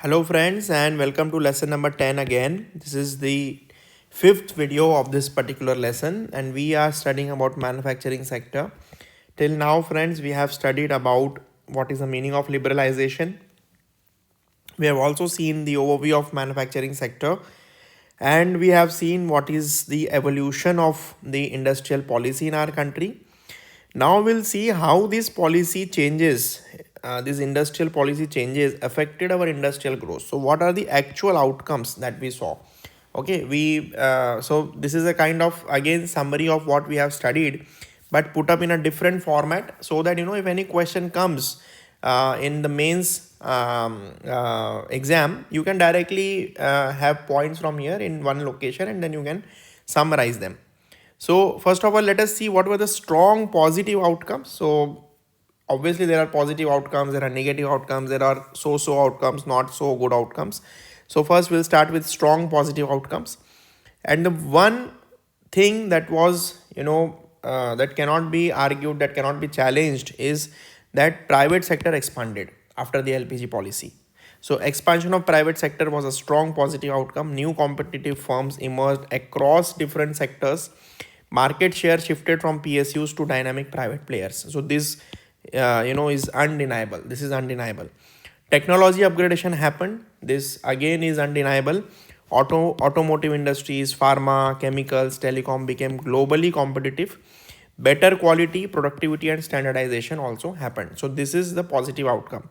Hello friends and welcome to lesson number 10 again. This is the fifth video of this particular lesson and we are studying about manufacturing sector. Till now friends we have studied about what is the meaning of liberalization. We have also seen the overview of manufacturing sector and we have seen what is the evolution of the industrial policy in our country. Now we'll see how this industrial policy changes affected our industrial growth. So what are the actual outcomes that we saw? Okay, so this is a kind of again summary of what we have studied, but put up in a different format so that if any question comes in the mains exam, you can directly have points from here in one location and then you can summarize them. So first of all, let us see what were the strong positive outcomes. So obviously there are positive outcomes, there are negative outcomes, there are so-so outcomes, not so good outcomes. So first we'll start with strong positive outcomes. And the one thing that was, that cannot be argued, that cannot be challenged is that private sector expanded after the LPG policy. So expansion of private sector was a strong positive outcome. New competitive firms emerged across different sectors. Market share shifted from PSUs to dynamic private players. So this, is undeniable. This is undeniable. Technology upgradation happened. This again is undeniable. Automotive industries, pharma, chemicals, telecom became globally competitive. Better quality, productivity, and standardization also happened. So this is the positive outcome.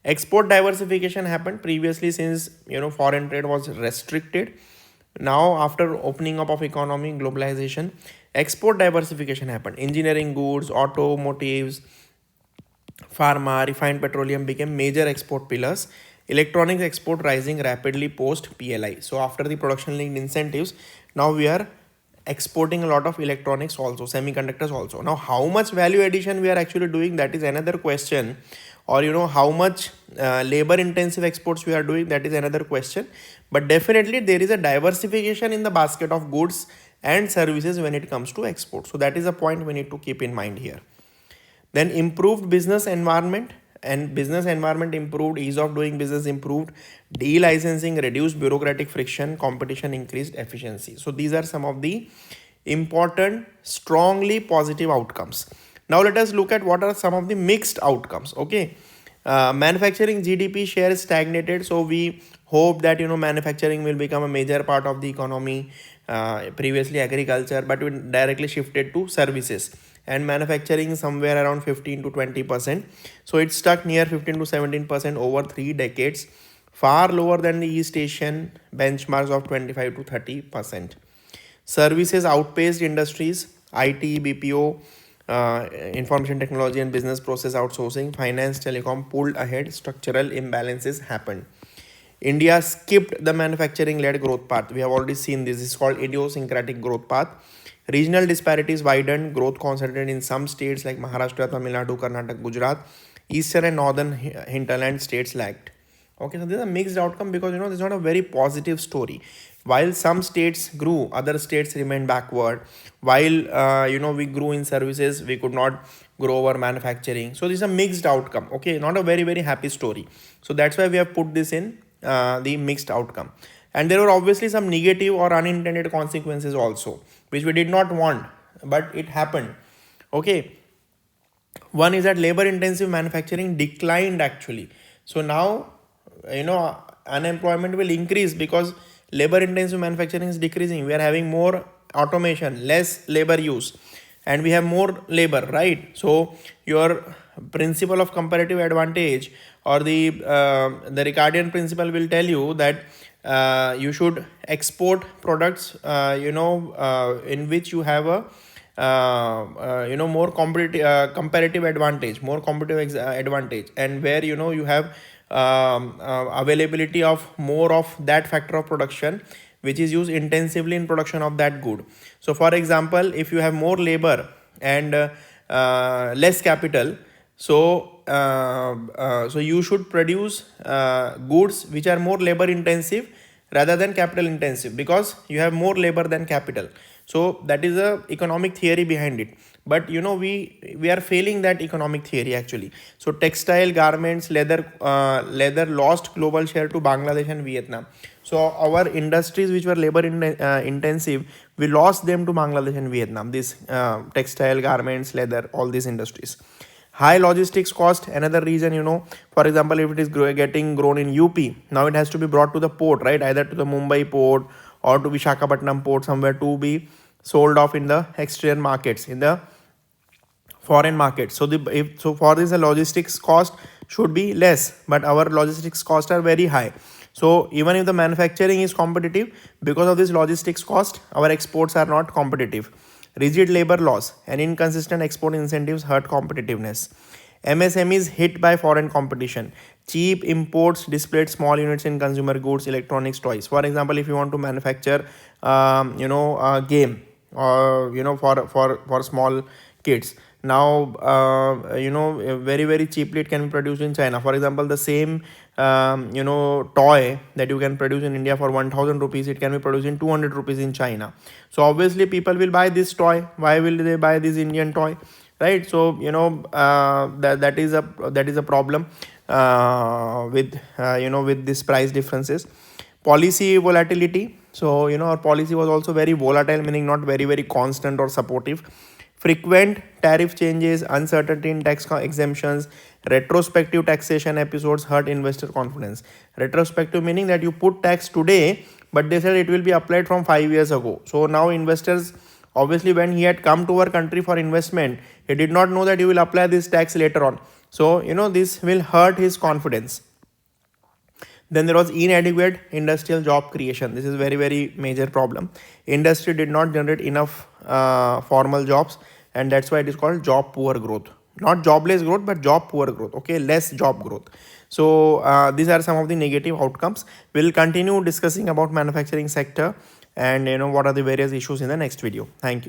Export diversification happened previously since foreign trade was restricted. Now after opening up of economy, globalization, export diversification happened. Engineering goods, automotives, pharma, refined petroleum became major export pillars. Electronics export rising rapidly post PLI. So after the production linked incentives, now we are exporting a lot of electronics also, semiconductors also. Now how much value addition we are actually doing, that is another question. Or how much labor intensive exports we are doing, that is another question. But definitely there is a diversification in the basket of goods and services when it comes to export. So that is a point we need to keep in mind here. Then improved business environment, and business environment improved, ease of doing business improved, de-licensing reduced bureaucratic friction, competition increased efficiency. So these are some of the important strongly positive outcomes. Now let us look at what are some of the mixed outcomes. Okay, manufacturing GDP share stagnated, so we hope that manufacturing will become a major part of the economy. Previously agriculture, but we directly shifted to services, and manufacturing somewhere around 15 to 20%. So it stuck near 15 to 17% over 3 decades, far lower than the East Asian benchmarks of 25 to 30%. Services outpaced industries, IT, BPO, information technology and business process outsourcing, finance, telecom pulled ahead, structural imbalances happened. India skipped the manufacturing-led growth path. We have already seen this. This is called idiosyncratic growth path. Regional disparities widened, growth concentrated in some states like Maharashtra, Tamil Nadu, Karnataka, Gujarat. Eastern and northern hinterland states lagged. Okay, so this is a mixed outcome because this is not a very positive story. While some states grew, other states remained backward. While we grew in services, we could not grow our manufacturing. So this is a mixed outcome. Okay, not a very happy story. So that's why we have put this in the mixed outcome. And there were obviously some negative or unintended consequences also, which we did not want, but it happened. Okay, one is that labor intensive manufacturing declined actually. So now unemployment will increase because labor intensive manufacturing is decreasing. We are having more automation, less labor use, and we have more labor, right? So your principle of comparative advantage, or the Ricardian principle, will tell you that you should export products in which you have a more comparative advantage, more competitive advantage, and where you have availability of more of that factor of production which is used intensively in production of that good. So for example, if you have more labor and less capital, so you should produce goods which are more labor intensive rather than capital intensive, because you have more labor than capital. So that is a economic theory behind it. but we are failing that economic theory actually. So textile, garments, leather lost global share to Bangladesh and Vietnam. So our industries which were labor intensive, we lost them to Bangladesh and Vietnam. This textile, garments, leather, all these industries. High logistics cost, another reason, for example, if it is getting grown in UP, now it has to be brought to the port, right? Either to the Mumbai port or to Visakhapatnam port, somewhere to be sold off in the exterior markets, in the foreign markets. So so for this, the logistics cost should be less, but our logistics costs are very high. So even if the manufacturing is competitive, because of this logistics cost, our exports are not competitive. Rigid labor laws and inconsistent export incentives hurt competitiveness. MSMEs hit by foreign competition. Cheap imports displayed small units in consumer goods, electronics, toys. For example, if you want to manufacture, a game, or for small kids, now very very cheaply it can be produced in China. For example, the same toy that you can produce in India for 1000 rupees, it can be produced in 200 rupees in China. So obviously people will buy this toy. Why will they buy this Indian toy, right? So that is a problem with this price differences. Policy volatility. So our policy was also very volatile, meaning not very very constant or supportive. Frequent tariff changes, uncertainty in tax exemptions, retrospective taxation episodes hurt investor confidence. Retrospective meaning that you put tax today, but they said it will be applied from 5 years ago. So now investors, obviously when he had come to our country for investment, he did not know that you will apply this tax later on. So this will hurt his confidence. Then there was inadequate industrial job creation. This is very very major problem. Industry did not generate enough formal jobs, and that's why it is called job poor growth. Not jobless growth, but job poor growth. Okay, less job growth. So these are some of the negative outcomes. We'll continue discussing about manufacturing sector and what are the various issues in the next video. Thank you.